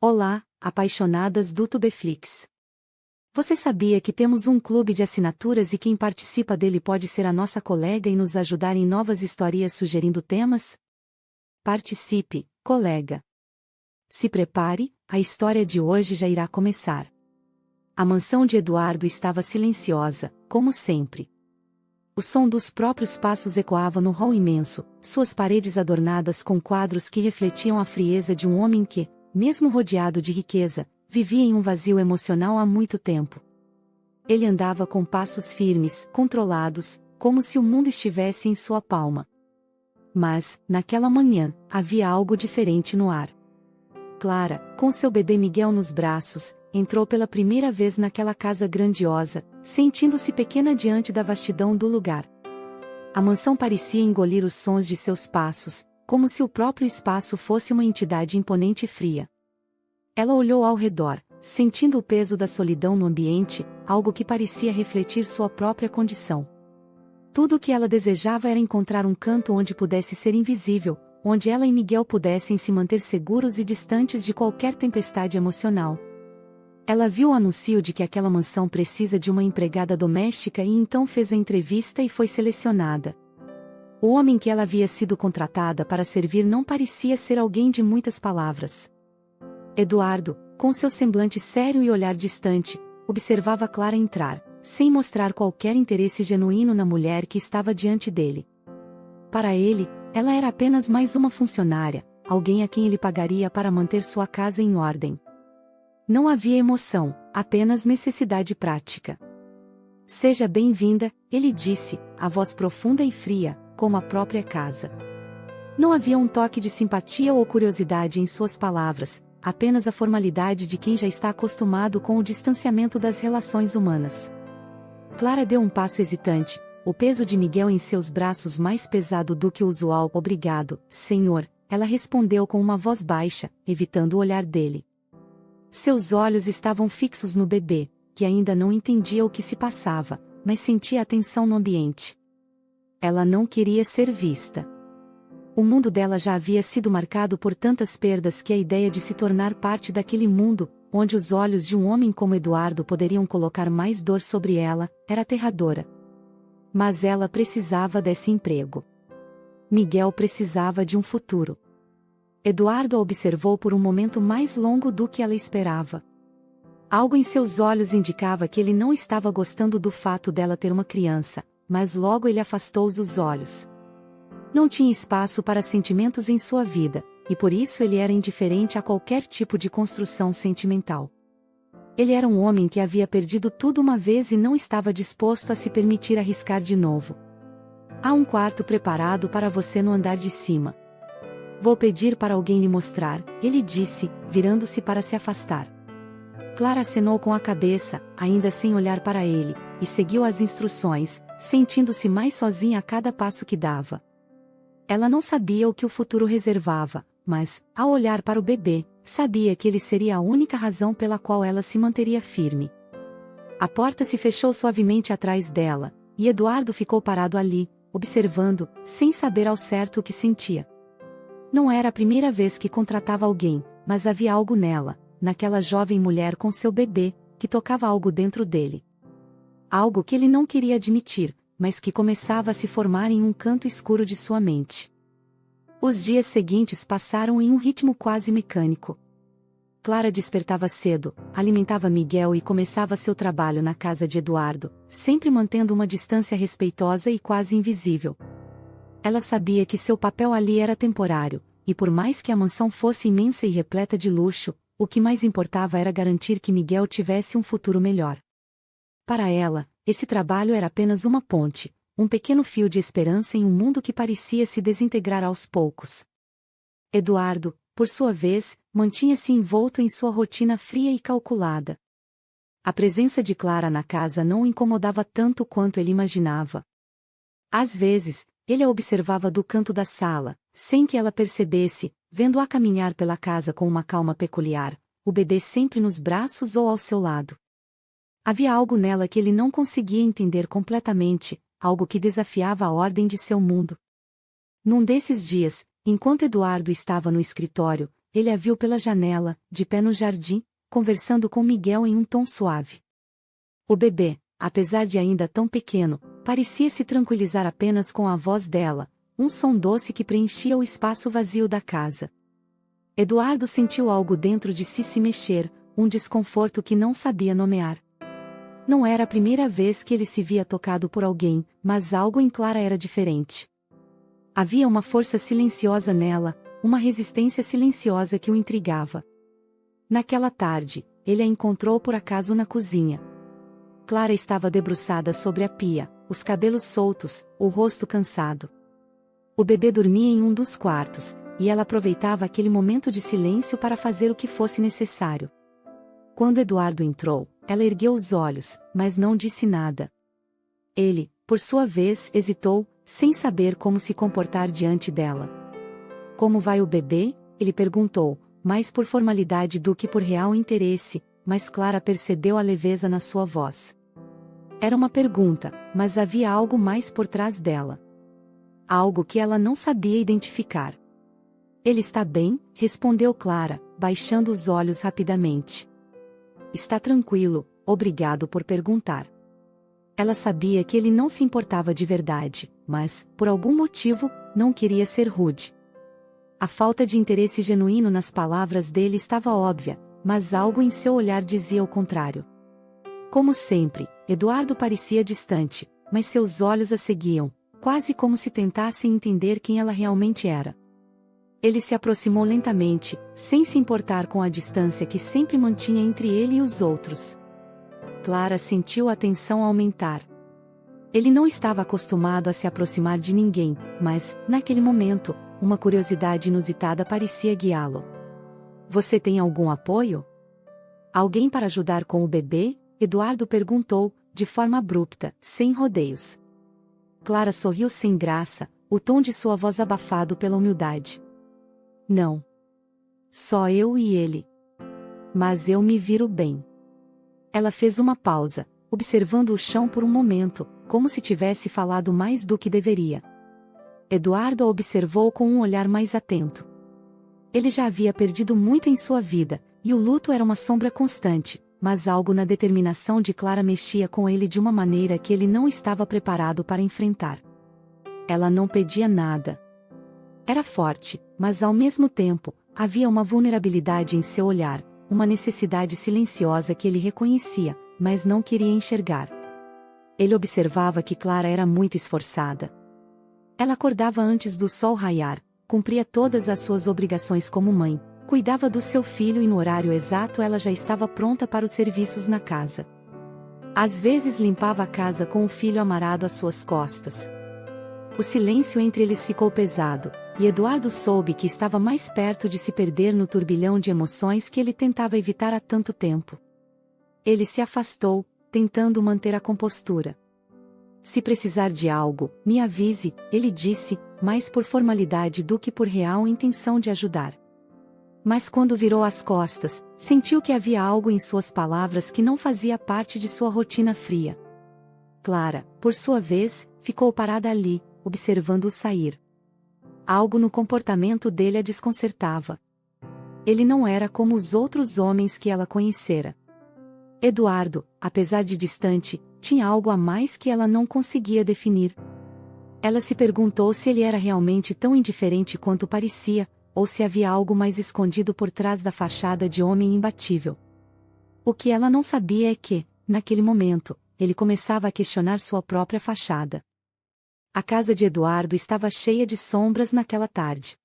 Olá, apaixonadas do Tubeflix. Você sabia que temos um clube de assinaturas e quem participa dele pode ser a nossa colega e nos ajudar em novas histórias sugerindo temas? Participe, colega. Se prepare, a história de hoje já irá começar. A mansão de Eduardo estava silenciosa, como sempre. O som dos próprios passos ecoava no hall imenso, suas paredes adornadas com quadros que refletiam a frieza de um homem que, mesmo rodeado de riqueza, vivia em um vazio emocional há muito tempo. Ele andava com passos firmes, controlados, como se o mundo estivesse em sua palma. Mas, naquela manhã, havia algo diferente no ar. Clara, com seu bebê Miguel nos braços, entrou pela primeira vez naquela casa grandiosa, sentindo-se pequena diante da vastidão do lugar. A mansão parecia engolir os sons de seus passos, como se o próprio espaço fosse uma entidade imponente e fria. Ela olhou ao redor, sentindo o peso da solidão no ambiente, algo que parecia refletir sua própria condição. Tudo o que ela desejava era encontrar um canto onde pudesse ser invisível, onde ela e Miguel pudessem se manter seguros e distantes de qualquer tempestade emocional. Ela viu o anúncio de que aquela mansão precisa de uma empregada doméstica e então fez a entrevista e foi selecionada. O homem que ela havia sido contratada para servir não parecia ser alguém de muitas palavras. Eduardo, com seu semblante sério e olhar distante, observava Clara entrar, sem mostrar qualquer interesse genuíno na mulher que estava diante dele. Para ele, ela era apenas mais uma funcionária, alguém a quem ele pagaria para manter sua casa em ordem. Não havia emoção, apenas necessidade prática. Seja bem-vinda, ele disse, a voz profunda e fria, como a própria casa. Não havia um toque de simpatia ou curiosidade em suas palavras, apenas a formalidade de quem já está acostumado com o distanciamento das relações humanas. Clara deu um passo hesitante, o peso de Miguel em seus braços mais pesado do que o usual. Obrigado, senhor, ela respondeu com uma voz baixa, evitando o olhar dele. Seus olhos estavam fixos no bebê, que ainda não entendia o que se passava, mas sentia a tensão no ambiente. Ela não queria ser vista. O mundo dela já havia sido marcado por tantas perdas que a ideia de se tornar parte daquele mundo, onde os olhos de um homem como Eduardo poderiam colocar mais dor sobre ela, era aterradora. Mas ela precisava desse emprego. Miguel precisava de um futuro. Eduardo a observou por um momento mais longo do que ela esperava. Algo em seus olhos indicava que ele não estava gostando do fato dela ter uma criança, mas logo ele afastou os olhos. Não tinha espaço para sentimentos em sua vida, e por isso ele era indiferente a qualquer tipo de construção sentimental. Ele era um homem que havia perdido tudo uma vez e não estava disposto a se permitir arriscar de novo. Há um quarto preparado para você no andar de cima. Vou pedir para alguém lhe mostrar, ele disse, virando-se para se afastar. Clara acenou com a cabeça, ainda sem olhar para ele, e seguiu as instruções, sentindo-se mais sozinha a cada passo que dava. Ela não sabia o que o futuro reservava, mas, ao olhar para o bebê, sabia que ele seria a única razão pela qual ela se manteria firme. A porta se fechou suavemente atrás dela, e Eduardo ficou parado ali, observando, sem saber ao certo o que sentia. Não era a primeira vez que contratava alguém, mas havia algo nela, naquela jovem mulher com seu bebê, que tocava algo dentro dele. Algo que ele não queria admitir, mas que começava a se formar em um canto escuro de sua mente. Os dias seguintes passaram em um ritmo quase mecânico. Clara despertava cedo, alimentava Miguel e começava seu trabalho na casa de Eduardo, sempre mantendo uma distância respeitosa e quase invisível. Ela sabia que seu papel ali era temporário, e por mais que a mansão fosse imensa e repleta de luxo, o que mais importava era garantir que Miguel tivesse um futuro melhor. Para ela, esse trabalho era apenas uma ponte, um pequeno fio de esperança em um mundo que parecia se desintegrar aos poucos. Eduardo, por sua vez, mantinha-se envolto em sua rotina fria e calculada. A presença de Clara na casa não o incomodava tanto quanto ele imaginava. Às vezes, ele a observava do canto da sala, sem que ela percebesse, vendo-a caminhar pela casa com uma calma peculiar, o bebê sempre nos braços ou ao seu lado. Havia algo nela que ele não conseguia entender completamente, algo que desafiava a ordem de seu mundo. Num desses dias, enquanto Eduardo estava no escritório, ele a viu pela janela, de pé no jardim, conversando com Miguel em um tom suave. O bebê, apesar de ainda tão pequeno, parecia se tranquilizar apenas com a voz dela, um som doce que preenchia o espaço vazio da casa. Eduardo sentiu algo dentro de si se mexer, um desconforto que não sabia nomear. Não era a primeira vez que ele se via tocado por alguém, mas algo em Clara era diferente. Havia uma força silenciosa nela, uma resistência silenciosa que o intrigava. Naquela tarde, ele a encontrou por acaso na cozinha. Clara estava debruçada sobre a pia, os cabelos soltos, o rosto cansado. O bebê dormia em um dos quartos, e ela aproveitava aquele momento de silêncio para fazer o que fosse necessário. Quando Eduardo entrou, ela ergueu os olhos, mas não disse nada. Ele, por sua vez, hesitou, sem saber como se comportar diante dela. Como vai o bebê? Ele perguntou, mais por formalidade do que por real interesse, mas Clara percebeu a leveza na sua voz. Era uma pergunta, mas havia algo mais por trás dela. Algo que ela não sabia identificar. Ele está bem, respondeu Clara, baixando os olhos rapidamente. Está tranquilo, obrigado por perguntar. Ela sabia que ele não se importava de verdade, mas, por algum motivo, não queria ser rude. A falta de interesse genuíno nas palavras dele estava óbvia, mas algo em seu olhar dizia o contrário. Como sempre, Eduardo parecia distante, mas seus olhos a seguiam, quase como se tentassem entender quem ela realmente era. Ele se aproximou lentamente, sem se importar com a distância que sempre mantinha entre ele e os outros. Clara sentiu a tensão aumentar. Ele não estava acostumado a se aproximar de ninguém, mas, naquele momento, uma curiosidade inusitada parecia guiá-lo. Você tem algum apoio? Alguém para ajudar com o bebê? Eduardo perguntou, de forma abrupta, sem rodeios. Clara sorriu sem graça, o tom de sua voz abafado pela humildade. Não. Só eu e ele. Mas eu me viro bem. Ela fez uma pausa, observando o chão por um momento, como se tivesse falado mais do que deveria. Eduardo a observou com um olhar mais atento. Ele já havia perdido muito em sua vida, e o luto era uma sombra constante, mas algo na determinação de Clara mexia com ele de uma maneira que ele não estava preparado para enfrentar. Ela não pedia nada. Era forte, mas ao mesmo tempo, havia uma vulnerabilidade em seu olhar, uma necessidade silenciosa que ele reconhecia, mas não queria enxergar. Ele observava que Clara era muito esforçada. Ela acordava antes do sol raiar, cumpria todas as suas obrigações como mãe, cuidava do seu filho e no horário exato ela já estava pronta para os serviços na casa. Às vezes limpava a casa com o filho amarrado às suas costas. O silêncio entre eles ficou pesado, e Eduardo soube que estava mais perto de se perder no turbilhão de emoções que ele tentava evitar há tanto tempo. Ele se afastou, tentando manter a compostura. Se precisar de algo, me avise, ele disse, mais por formalidade do que por real intenção de ajudar. Mas quando virou as costas, sentiu que havia algo em suas palavras que não fazia parte de sua rotina fria. Clara, por sua vez, ficou parada ali, observando-o sair. Algo no comportamento dele a desconcertava. Ele não era como os outros homens que ela conhecera. Eduardo, apesar de distante, tinha algo a mais que ela não conseguia definir. Ela se perguntou se ele era realmente tão indiferente quanto parecia, ou se havia algo mais escondido por trás da fachada de homem imbatível. O que ela não sabia é que, naquele momento, ele começava a questionar sua própria fachada. A casa de Eduardo estava cheia de sombras naquela tarde.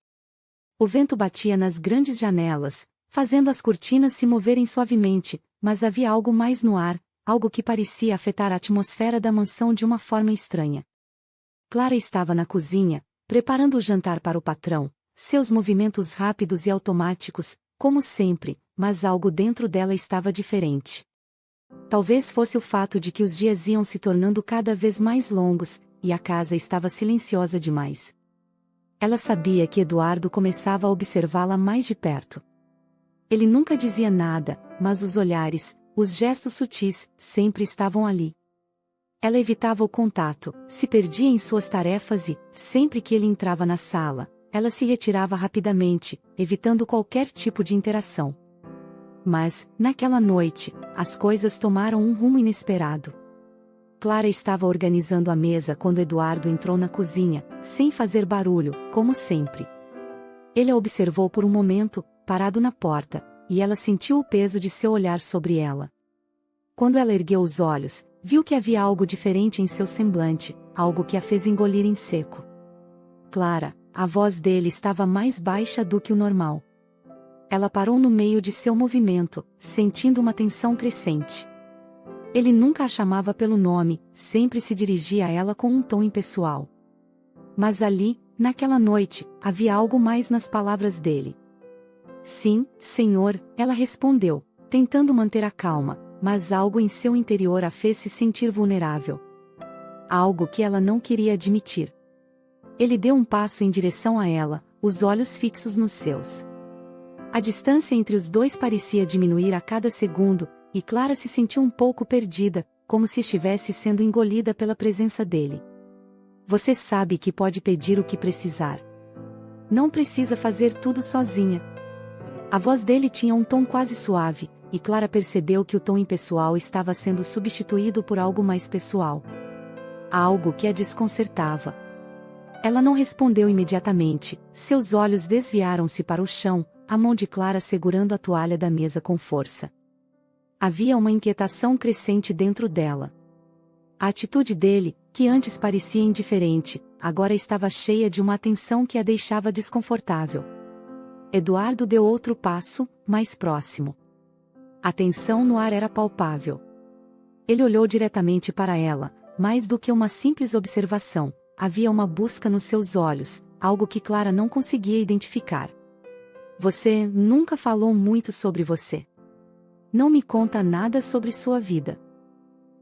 O vento batia nas grandes janelas, fazendo as cortinas se moverem suavemente, mas havia algo mais no ar, algo que parecia afetar a atmosfera da mansão de uma forma estranha. Clara estava na cozinha, preparando o jantar para o patrão, seus movimentos rápidos e automáticos, como sempre, mas algo dentro dela estava diferente. Talvez fosse o fato de que os dias iam se tornando cada vez mais longos, e a casa estava silenciosa demais. Ela sabia que Eduardo começava a observá-la mais de perto. Ele nunca dizia nada, mas os olhares, os gestos sutis, sempre estavam ali. Ela evitava o contato, se perdia em suas tarefas e, sempre que ele entrava na sala, ela se retirava rapidamente, evitando qualquer tipo de interação. Mas, naquela noite, as coisas tomaram um rumo inesperado. Clara estava organizando a mesa quando Eduardo entrou na cozinha, sem fazer barulho, como sempre. Ele a observou por um momento, parado na porta, e ela sentiu o peso de seu olhar sobre ela. Quando ela ergueu os olhos, viu que havia algo diferente em seu semblante, algo que a fez engolir em seco. Clara, a voz dele estava mais baixa do que o normal. Ela parou no meio de seu movimento, sentindo uma tensão crescente. Ele nunca a chamava pelo nome, sempre se dirigia a ela com um tom impessoal. Mas ali, naquela noite, havia algo mais nas palavras dele. Sim, senhor, ela respondeu, tentando manter a calma, mas algo em seu interior a fez se sentir vulnerável. Algo que ela não queria admitir. Ele deu um passo em direção a ela, os olhos fixos nos seus. A distância entre os dois parecia diminuir a cada segundo, e Clara se sentiu um pouco perdida, como se estivesse sendo engolida pela presença dele. Você sabe que pode pedir o que precisar. Não precisa fazer tudo sozinha. A voz dele tinha um tom quase suave, e Clara percebeu que o tom impessoal estava sendo substituído por algo mais pessoal. Algo que a desconcertava. Ela não respondeu imediatamente, seus olhos desviaram-se para o chão, a mão de Clara segurando a toalha da mesa com força. Havia uma inquietação crescente dentro dela. A atitude dele, que antes parecia indiferente, agora estava cheia de uma atenção que a deixava desconfortável. Eduardo deu outro passo, mais próximo. A tensão no ar era palpável. Ele olhou diretamente para ela, mais do que uma simples observação, havia uma busca nos seus olhos, algo que Clara não conseguia identificar. Você nunca falou muito sobre você. Não me conta nada sobre sua vida.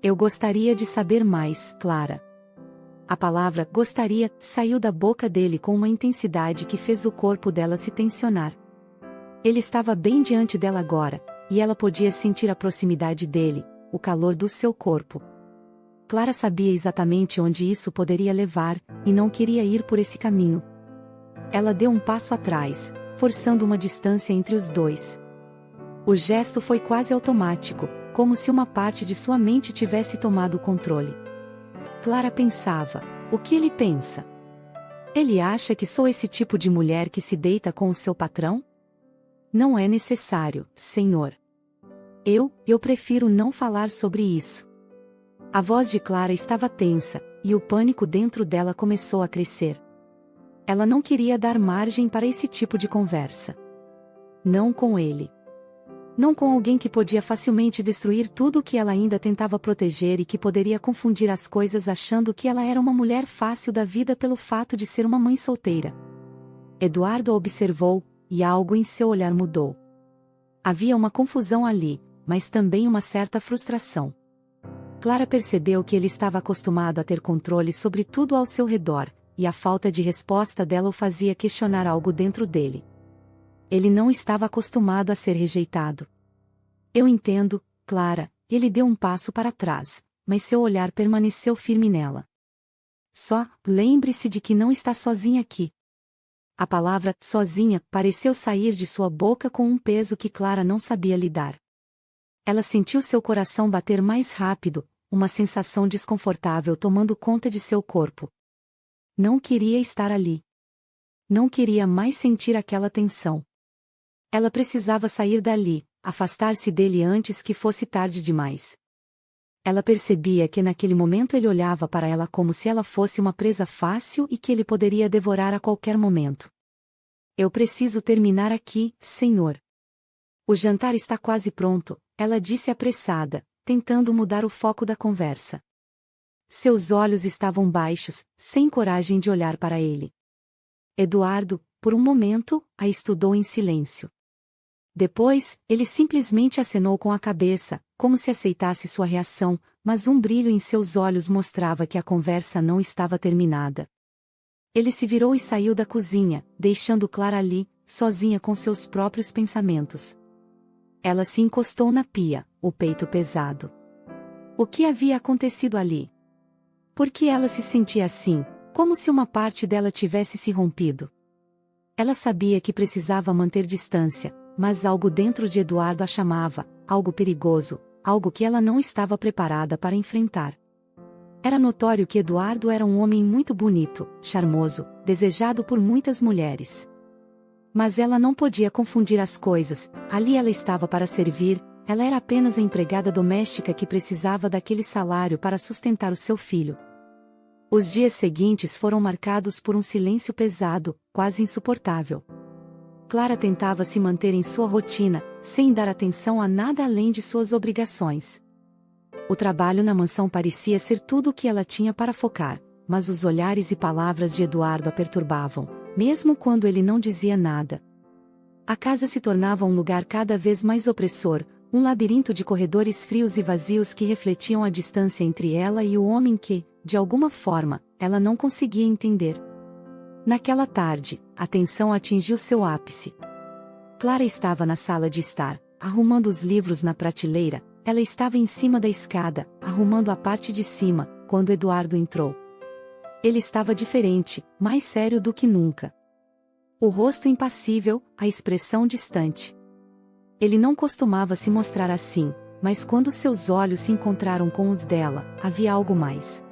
Eu gostaria de saber mais, Clara. A palavra gostaria saiu da boca dele com uma intensidade que fez o corpo dela se tensionar. Ele estava bem diante dela agora, e ela podia sentir a proximidade dele, o calor do seu corpo. Clara sabia exatamente onde isso poderia levar, e não queria ir por esse caminho. Ela deu um passo atrás, forçando uma distância entre os dois. O gesto foi quase automático, como se uma parte de sua mente tivesse tomado o controle. Clara pensava, o que ele pensa? Ele acha que sou esse tipo de mulher que se deita com o seu patrão? Não é necessário, senhor. Eu prefiro não falar sobre isso. A voz de Clara estava tensa, e o pânico dentro dela começou a crescer. Ela não queria dar margem para esse tipo de conversa. Não com ele. Não com alguém que podia facilmente destruir tudo o que ela ainda tentava proteger e que poderia confundir as coisas achando que ela era uma mulher fácil da vida pelo fato de ser uma mãe solteira. Eduardo a observou, e algo em seu olhar mudou. Havia uma confusão ali, mas também uma certa frustração. Clara percebeu que ele estava acostumado a ter controle sobre tudo ao seu redor, e a falta de resposta dela o fazia questionar algo dentro dele. Ele não estava acostumado a ser rejeitado. Eu entendo, Clara, ele deu um passo para trás, mas seu olhar permaneceu firme nela. Só, lembre-se de que não está sozinha aqui. A palavra sozinha pareceu sair de sua boca com um peso que Clara não sabia lidar. Ela sentiu seu coração bater mais rápido, uma sensação desconfortável tomando conta de seu corpo. Não queria estar ali. Não queria mais sentir aquela tensão. Ela precisava sair dali, afastar-se dele antes que fosse tarde demais. Ela percebia que naquele momento ele olhava para ela como se ela fosse uma presa fácil e que ele poderia devorar a qualquer momento. Eu preciso terminar aqui, senhor. O jantar está quase pronto, ela disse apressada, tentando mudar o foco da conversa. Seus olhos estavam baixos, sem coragem de olhar para ele. Eduardo, por um momento, a estudou em silêncio. Depois, ele simplesmente acenou com a cabeça, como se aceitasse sua reação, mas um brilho em seus olhos mostrava que a conversa não estava terminada. Ele se virou e saiu da cozinha, deixando Clara ali, sozinha com seus próprios pensamentos. Ela se encostou na pia, o peito pesado. O que havia acontecido ali? Por que ela se sentia assim, como se uma parte dela tivesse se rompido? Ela sabia que precisava manter distância, mas algo dentro de Eduardo a chamava, algo perigoso, algo que ela não estava preparada para enfrentar. Era notório que Eduardo era um homem muito bonito, charmoso, desejado por muitas mulheres. Mas ela não podia confundir as coisas, ali ela estava para servir, ela era apenas a empregada doméstica que precisava daquele salário para sustentar o seu filho. Os dias seguintes foram marcados por um silêncio pesado, quase insuportável. Clara tentava se manter em sua rotina, sem dar atenção a nada além de suas obrigações. O trabalho na mansão parecia ser tudo o que ela tinha para focar, mas os olhares e palavras de Eduardo a perturbavam, mesmo quando ele não dizia nada. A casa se tornava um lugar cada vez mais opressor, um labirinto de corredores frios e vazios que refletiam a distância entre ela e o homem que, de alguma forma, ela não conseguia entender. Naquela tarde, a tensão atingiu seu ápice. Clara estava na sala de estar, arrumando os livros na prateleira. Ela estava em cima da escada, arrumando a parte de cima, quando Eduardo entrou. Ele estava diferente, mais sério do que nunca. O rosto impassível, a expressão distante. Ele não costumava se mostrar assim, mas quando seus olhos se encontraram com os dela, havia algo mais.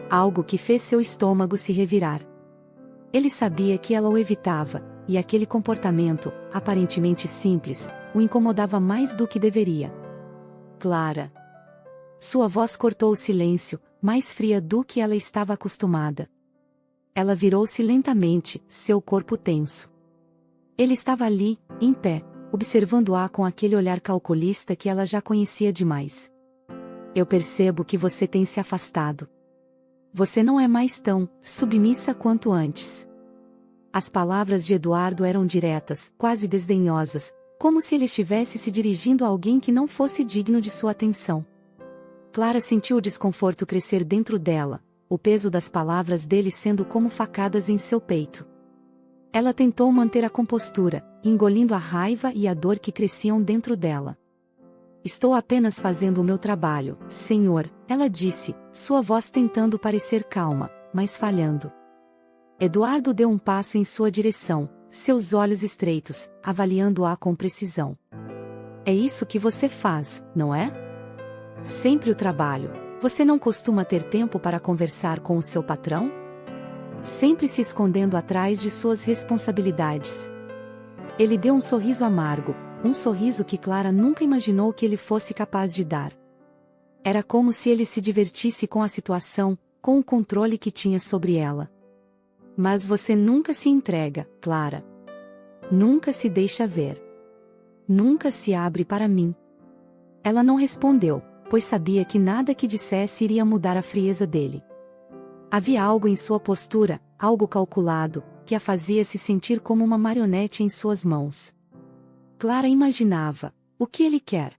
Algo que fez seu estômago se revirar. Ele sabia que ela o evitava, e aquele comportamento, aparentemente simples, o incomodava mais do que deveria. Clara. Sua voz cortou o silêncio, mais fria do que ela estava acostumada. Ela virou-se lentamente, seu corpo tenso. Ele estava ali, em pé, observando-a com aquele olhar calculista que ela já conhecia demais. Eu percebo que você tem se afastado. Você não é mais tão submissa quanto antes. As palavras de Eduardo eram diretas, quase desdenhosas, como se ele estivesse se dirigindo a alguém que não fosse digno de sua atenção. Clara sentiu o desconforto crescer dentro dela, o peso das palavras dele sendo como facadas em seu peito. Ela tentou manter a compostura, engolindo a raiva e a dor que cresciam dentro dela. Estou apenas fazendo o meu trabalho, senhor, ela disse, sua voz tentando parecer calma, mas falhando. Eduardo deu um passo em sua direção, seus olhos estreitos, avaliando-a com precisão. É isso que você faz, não é? Sempre o trabalho. Você não costuma ter tempo para conversar com o seu patrão? Sempre se escondendo atrás de suas responsabilidades. Ele deu um sorriso amargo, um sorriso que Clara nunca imaginou que ele fosse capaz de dar. Era como se ele se divertisse com a situação, com o controle que tinha sobre ela. Mas você nunca se entrega, Clara. Nunca se deixa ver. Nunca se abre para mim. Ela não respondeu, pois sabia que nada que dissesse iria mudar a frieza dele. Havia algo em sua postura, algo calculado, que a fazia se sentir como uma marionete em suas mãos. Clara imaginava, o que ele quer?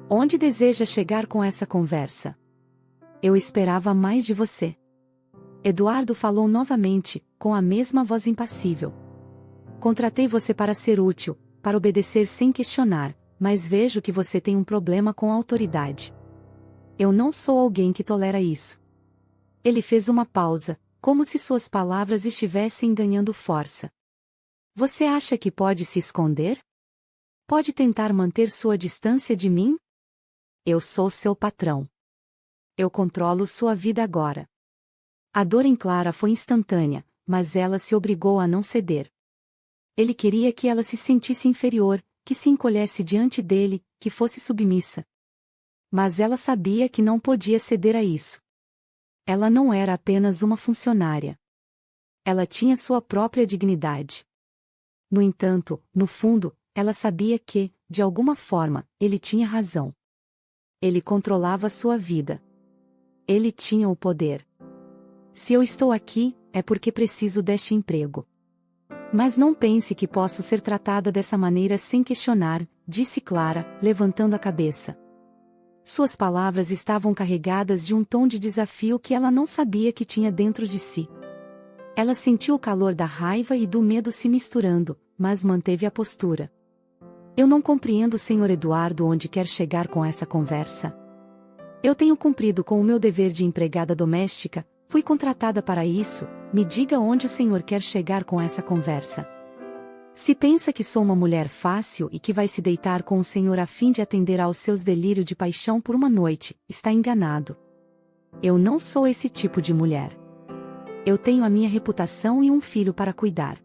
Onde deseja chegar com essa conversa? Eu esperava mais de você. Eduardo falou novamente, com a mesma voz impassível. Contratei você para ser útil, para obedecer sem questionar, mas vejo que você tem um problema com a autoridade. Eu não sou alguém que tolera isso. Ele fez uma pausa, como se suas palavras estivessem ganhando força. Você acha que pode se esconder? Pode tentar manter sua distância de mim? Eu sou seu patrão. Eu controlo sua vida agora. A dor em Clara foi instantânea, mas ela se obrigou a não ceder. Ele queria que ela se sentisse inferior, que se encolhesse diante dele, que fosse submissa. Mas ela sabia que não podia ceder a isso. Ela não era apenas uma funcionária. Ela tinha sua própria dignidade. No entanto, no fundo, ela sabia que, de alguma forma, ele tinha razão. Ele controlava sua vida. Ele tinha o poder. Se eu estou aqui, é porque preciso deste emprego. Mas não pense que posso ser tratada dessa maneira sem questionar, disse Clara, levantando a cabeça. Suas palavras estavam carregadas de um tom de desafio que ela não sabia que tinha dentro de si. Ela sentiu o calor da raiva e do medo se misturando, mas manteve a postura. Eu não compreendo, Sr. Eduardo, onde quer chegar com essa conversa. Eu tenho cumprido com o meu dever de empregada doméstica, fui contratada para isso, me diga onde o senhor quer chegar com essa conversa. Se pensa que sou uma mulher fácil e que vai se deitar com o senhor a fim de atender aos seus delírios de paixão por uma noite, está enganado. Eu não sou esse tipo de mulher. Eu tenho a minha reputação e um filho para cuidar.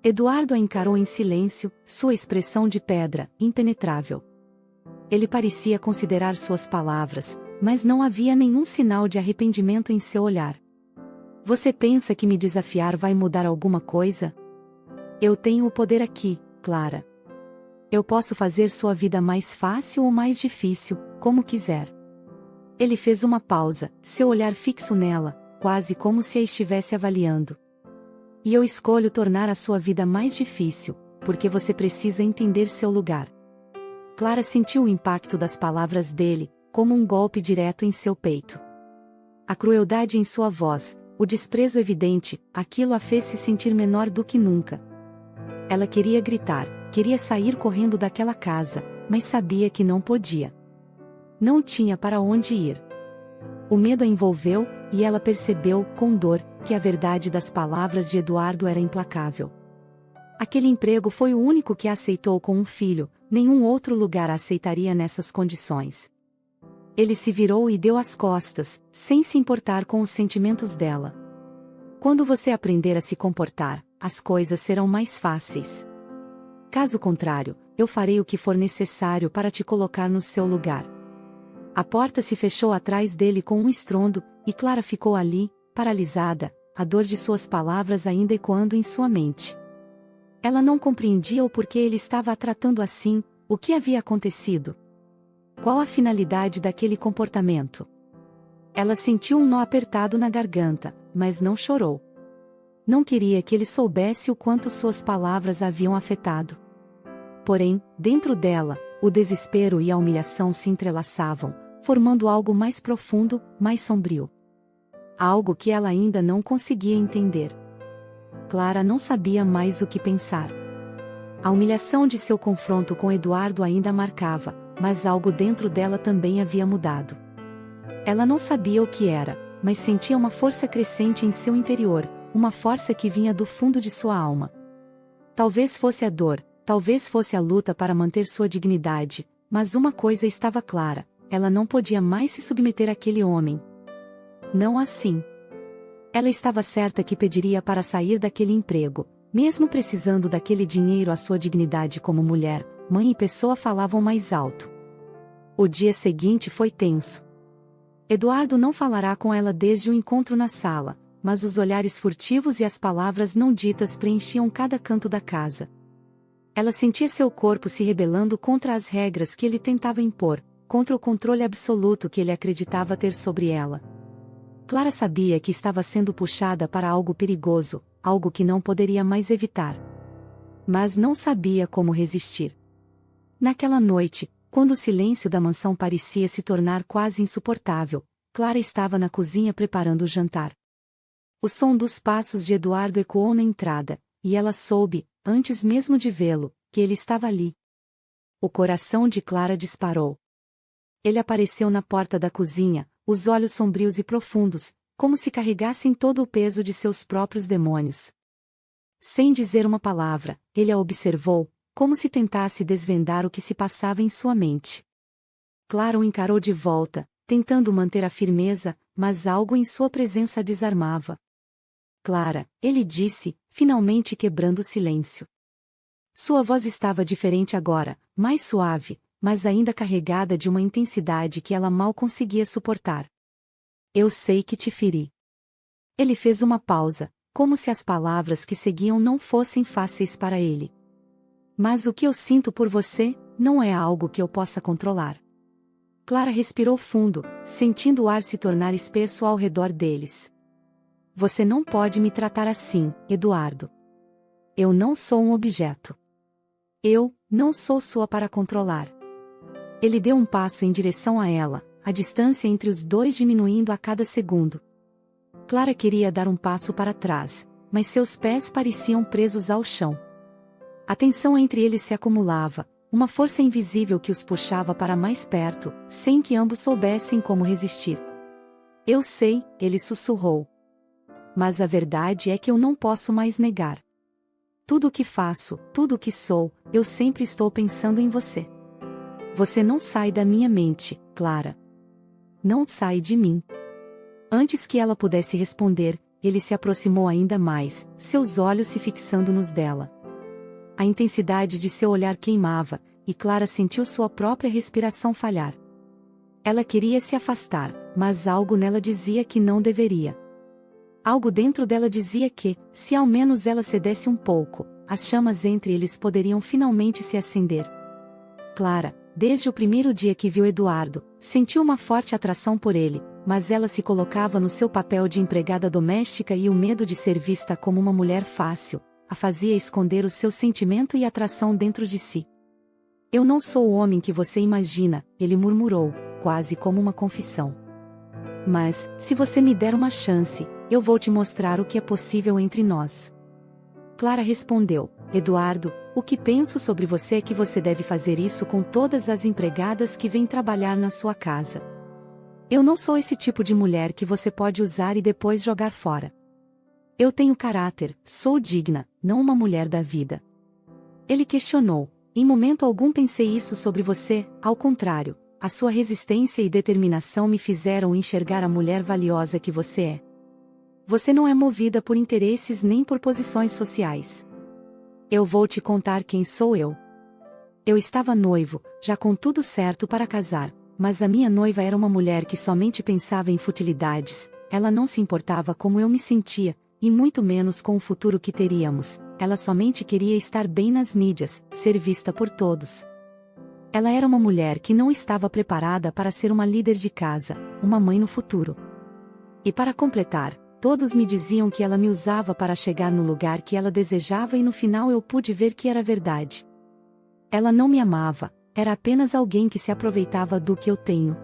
Eduardo a encarou em silêncio, sua expressão de pedra, impenetrável. Ele parecia considerar suas palavras, mas não havia nenhum sinal de arrependimento em seu olhar. Você pensa que me desafiar vai mudar alguma coisa? Eu tenho o poder aqui, Clara. Eu posso fazer sua vida mais fácil ou mais difícil, como quiser. Ele fez uma pausa, seu olhar fixo nela, quase como se a estivesse avaliando. E eu escolho tornar a sua vida mais difícil, porque você precisa entender seu lugar. Clara sentiu o impacto das palavras dele, como um golpe direto em seu peito. A crueldade em sua voz, o desprezo evidente, aquilo a fez se sentir menor do que nunca. Ela queria gritar, queria sair correndo daquela casa, mas sabia que não podia. Não tinha para onde ir. O medo a envolveu, e ela percebeu, com dor, que a verdade das palavras de Eduardo era implacável. Aquele emprego foi o único que a aceitou com um filho, nenhum outro lugar a aceitaria nessas condições. Ele se virou e deu as costas, sem se importar com os sentimentos dela. Quando você aprender a se comportar, as coisas serão mais fáceis. Caso contrário, eu farei o que for necessário para te colocar no seu lugar. A porta se fechou atrás dele com um estrondo, e Clara ficou ali, paralisada, a dor de suas palavras ainda ecoando em sua mente. Ela não compreendia o porquê ele estava a tratando assim, o que havia acontecido. Qual a finalidade daquele comportamento? Ela sentiu um nó apertado na garganta, mas não chorou. Não queria que ele soubesse o quanto suas palavras a haviam afetado. Porém, dentro dela, o desespero e a humilhação se entrelaçavam, formando algo mais profundo, mais sombrio. Algo que ela ainda não conseguia entender. Clara não sabia mais o que pensar. A humilhação de seu confronto com Eduardo ainda a marcava, mas algo dentro dela também havia mudado. Ela não sabia o que era, mas sentia uma força crescente em seu interior, uma força que vinha do fundo de sua alma. Talvez fosse a dor, talvez fosse a luta para manter sua dignidade, mas uma coisa estava clara: ela não podia mais se submeter àquele homem. Não assim. Ela estava certa que pediria para sair daquele emprego, mesmo precisando daquele dinheiro. A sua dignidade como mulher, mãe e pessoa falavam mais alto. O dia seguinte foi tenso. Eduardo não falará com ela desde o encontro na sala, mas os olhares furtivos e as palavras não ditas preenchiam cada canto da casa. Ela sentia seu corpo se rebelando contra as regras que ele tentava impor, contra o controle absoluto que ele acreditava ter sobre ela. Clara sabia que estava sendo puxada para algo perigoso, algo que não poderia mais evitar. Mas não sabia como resistir. Naquela noite, quando o silêncio da mansão parecia se tornar quase insuportável, Clara estava na cozinha preparando o jantar. O som dos passos de Eduardo ecoou na entrada, e ela soube, antes mesmo de vê-lo, que ele estava ali. O coração de Clara disparou. Ele apareceu na porta da cozinha, os olhos sombrios e profundos, como se carregassem todo o peso de seus próprios demônios. Sem dizer uma palavra, ele a observou, como se tentasse desvendar o que se passava em sua mente. Clara o encarou de volta, tentando manter a firmeza, mas algo em sua presença a desarmava. Clara, ele disse, finalmente quebrando o silêncio. Sua voz estava diferente agora, mais suave, mas ainda carregada de uma intensidade que ela mal conseguia suportar. Eu sei que te feri. Ele fez uma pausa, como se as palavras que seguiam não fossem fáceis para ele. Mas o que eu sinto por você, não é algo que eu possa controlar. Clara respirou fundo, sentindo o ar se tornar espesso ao redor deles. Você não pode me tratar assim, Eduardo. Eu não sou um objeto. Eu não sou sua para controlar. Ele deu um passo em direção a ela, a distância entre os dois diminuindo a cada segundo. Clara queria dar um passo para trás, mas seus pés pareciam presos ao chão. A tensão entre eles se acumulava, uma força invisível que os puxava para mais perto, sem que ambos soubessem como resistir. Eu sei, ele sussurrou. Mas a verdade é que eu não posso mais negar. Tudo o que faço, tudo o que sou, eu sempre estou pensando em você. Você não sai da minha mente, Clara. Não sai de mim. Antes que ela pudesse responder, ele se aproximou ainda mais, seus olhos se fixando nos dela. A intensidade de seu olhar queimava, e Clara sentiu sua própria respiração falhar. Ela queria se afastar, mas algo nela dizia que não deveria. Algo dentro dela dizia que, se ao menos ela cedesse um pouco, as chamas entre eles poderiam finalmente se acender. Clara, desde o primeiro dia que viu Eduardo, sentiu uma forte atração por ele, mas ela se colocava no seu papel de empregada doméstica e o medo de ser vista como uma mulher fácil a fazia esconder o seu sentimento e atração dentro de si. Eu não sou o homem que você imagina, ele murmurou, quase como uma confissão. Mas, se você me der uma chance, eu vou te mostrar o que é possível entre nós. Clara respondeu, Eduardo, o que penso sobre você é que você deve fazer isso com todas as empregadas que vêm trabalhar na sua casa. Eu não sou esse tipo de mulher que você pode usar e depois jogar fora. Eu tenho caráter, sou digna, não uma mulher da vida. Ele questionou, em momento algum pensei isso sobre você, ao contrário, a sua resistência e determinação me fizeram enxergar a mulher valiosa que você é. Você não é movida por interesses nem por posições sociais. Eu vou te contar quem sou eu. Eu estava noivo, já com tudo certo para casar, mas a minha noiva era uma mulher que somente pensava em futilidades, ela não se importava como eu me sentia, e muito menos com o futuro que teríamos, ela somente queria estar bem nas mídias, ser vista por todos. Ela era uma mulher que não estava preparada para ser uma líder de casa, uma mãe no futuro. E para completar, todos me diziam que ela me usava para chegar no lugar que ela desejava e no final eu pude ver que era verdade. Ela não me amava, era apenas alguém que se aproveitava do que eu tenho.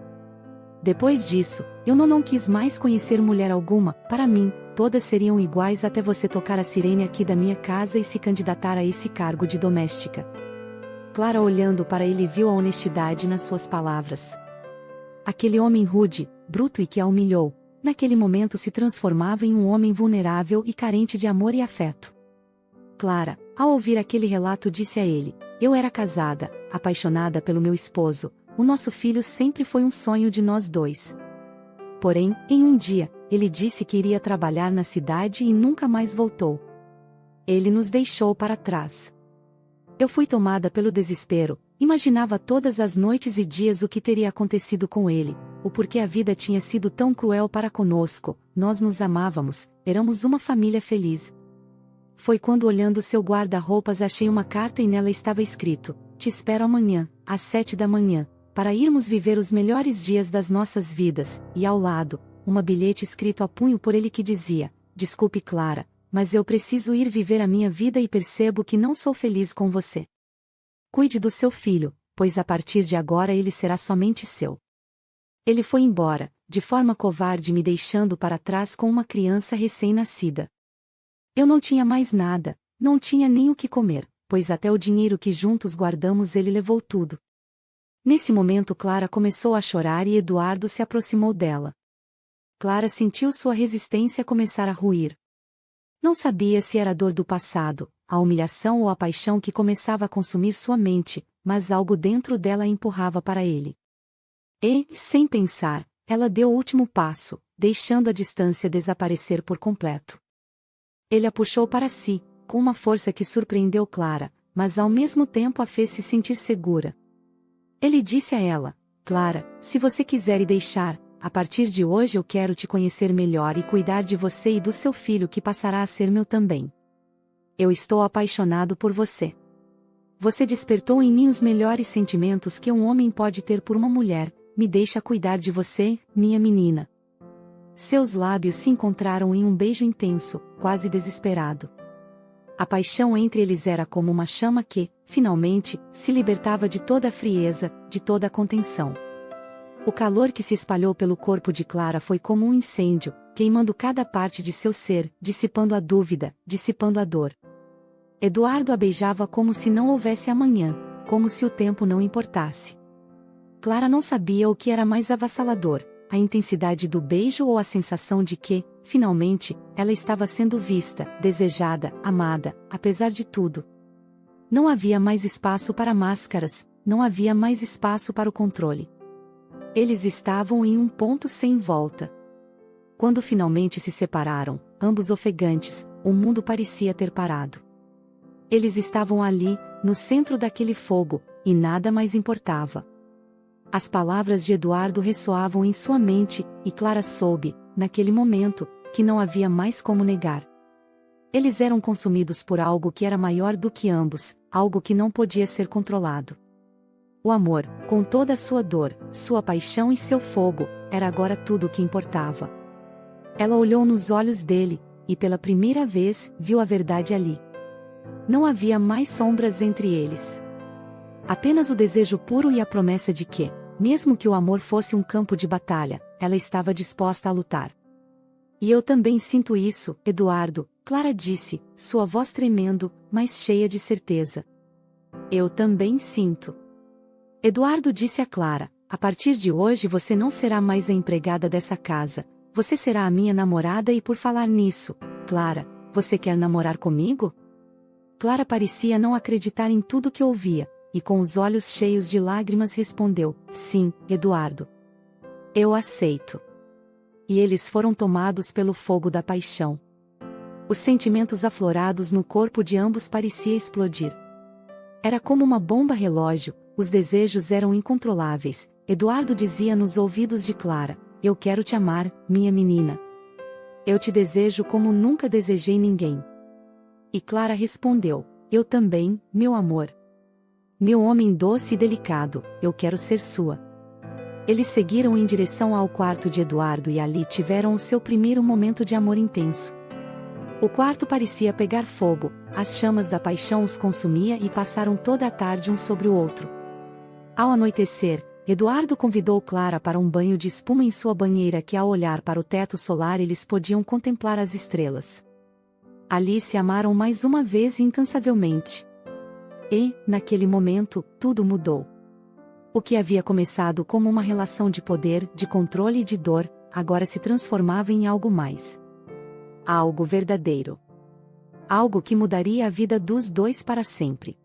Depois disso, eu não quis mais conhecer mulher alguma, para mim, todas seriam iguais até você tocar a sirene aqui da minha casa e se candidatar a esse cargo de doméstica. Clara olhando para ele viu a honestidade nas suas palavras. Aquele homem rude, bruto e que a humilhou, naquele momento se transformava em um homem vulnerável e carente de amor e afeto. Clara, ao ouvir aquele relato disse a ele, eu era casada, apaixonada pelo meu esposo, o nosso filho sempre foi um sonho de nós dois. Porém, em um dia, ele disse que iria trabalhar na cidade e nunca mais voltou. Ele nos deixou para trás. Eu fui tomada pelo desespero, imaginava todas as noites e dias o que teria acontecido com ele, o porquê a vida tinha sido tão cruel para conosco, nós nos amávamos, éramos uma família feliz. Foi quando olhando seu guarda-roupas achei uma carta e nela estava escrito, te espero amanhã, às 7 da manhã, para irmos viver os melhores dias das nossas vidas, e ao lado, um bilhete escrito a punho por ele que dizia, desculpe Clara, mas eu preciso ir viver a minha vida e percebo que não sou feliz com você. Cuide do seu filho, pois a partir de agora ele será somente seu. Ele foi embora, de forma covarde me deixando para trás com uma criança recém-nascida. Eu não tinha mais nada, não tinha nem o que comer, pois até o dinheiro que juntos guardamos ele levou tudo. Nesse momento Clara começou a chorar e Eduardo se aproximou dela. Clara sentiu sua resistência começar a ruir. Não sabia se era a dor do passado, a humilhação ou a paixão que começava a consumir sua mente, mas algo dentro dela a empurrava para ele. E, sem pensar, ela deu o último passo, deixando a distância desaparecer por completo. Ele a puxou para si, com uma força que surpreendeu Clara, mas ao mesmo tempo a fez se sentir segura. Ele disse a ela, Clara, se você quiser e deixar, a partir de hoje eu quero te conhecer melhor e cuidar de você e do seu filho que passará a ser meu também. Eu estou apaixonado por você. Você despertou em mim os melhores sentimentos que um homem pode ter por uma mulher, me deixa cuidar de você, minha menina. Seus lábios se encontraram em um beijo intenso, quase desesperado. A paixão entre eles era como uma chama que, finalmente, se libertava de toda a frieza, de toda a contenção. O calor que se espalhou pelo corpo de Clara foi como um incêndio, queimando cada parte de seu ser, dissipando a dúvida, dissipando a dor. Eduardo a beijava como se não houvesse amanhã, como se o tempo não importasse. Clara não sabia o que era mais avassalador, a intensidade do beijo ou a sensação de que, Finalmente, ela estava sendo vista, desejada, amada, apesar de tudo. Não havia mais espaço para máscaras, não havia mais espaço para o controle. Eles estavam em um ponto sem volta. Quando finalmente se separaram, ambos ofegantes, o mundo parecia ter parado. Eles estavam ali, no centro daquele fogo, e nada mais importava. As palavras de Eduardo ressoavam em sua mente, e Clara soube, naquele momento, que não havia mais como negar. Eles eram consumidos por algo que era maior do que ambos, algo que não podia ser controlado. O amor, com toda a sua dor, sua paixão e seu fogo, era agora tudo o que importava. Ela olhou nos olhos dele, e pela primeira vez, viu a verdade ali. Não havia mais sombras entre eles. Apenas o desejo puro e a promessa de que, mesmo que o amor fosse um campo de batalha, ela estava disposta a lutar. E eu também sinto isso, Eduardo, Clara disse, sua voz tremendo, mas cheia de certeza. Eu também sinto. Eduardo disse a Clara, a partir de hoje você não será mais a empregada dessa casa, você será a minha namorada e por falar nisso, Clara, você quer namorar comigo? Clara parecia não acreditar em tudo que ouvia, e com os olhos cheios de lágrimas respondeu, sim, Eduardo. Eu aceito. E eles foram tomados pelo fogo da paixão. Os sentimentos aflorados no corpo de ambos pareciam explodir. Era como uma bomba relógio, os desejos eram incontroláveis. Eduardo dizia nos ouvidos de Clara, eu quero te amar, minha menina. Eu te desejo como nunca desejei ninguém. E Clara respondeu, eu também, meu amor. Meu homem doce e delicado, eu quero ser sua. Eles seguiram em direção ao quarto de Eduardo e ali tiveram o seu primeiro momento de amor intenso. O quarto parecia pegar fogo, as chamas da paixão os consumia e passaram toda a tarde um sobre o outro. Ao anoitecer, Eduardo convidou Clara para um banho de espuma em sua banheira que ao olhar para o teto solar eles podiam contemplar as estrelas. Ali se amaram mais uma vez incansavelmente. E, naquele momento, tudo mudou. O que havia começado como uma relação de poder, de controle e de dor, agora se transformava em algo mais. Algo verdadeiro. Algo que mudaria a vida dos dois para sempre.